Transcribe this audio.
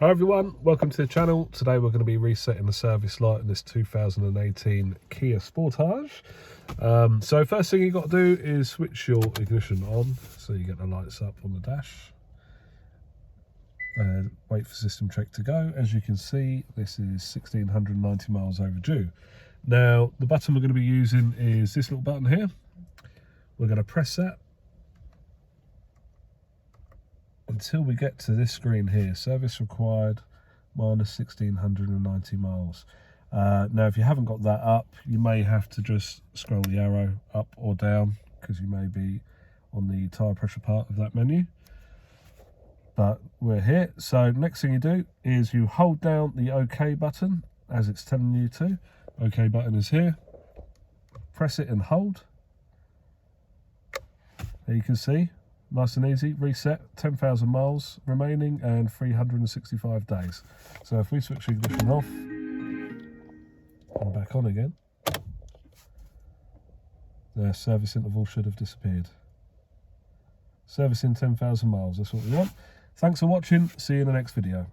Hi everyone, welcome to the channel. Today we're going to be resetting the service light in this 2018 Kia Sportage. So first thing you've got to do is switch your ignition on so you get the lights up on the dash. And wait for system check to go. As you can see, this is 1690 miles overdue. Now the button we're going to be using is this little button here. We're going to press that until we get to this screen here, service required minus 1690 miles. Now if you haven't got that up, you may have to just scroll the arrow up or down because you may be on the tyre pressure part of that menu. But we're here. So next thing you do is you hold down the OK button as it's telling you to. OK button is here. Press it and hold. There you can see. Nice and easy, reset, 10,000 miles remaining and 365 days. So if we switch the ignition off and back on again, the service interval should have disappeared. Servicing 10,000 miles, that's what we want. Thanks for watching, see you in the next video.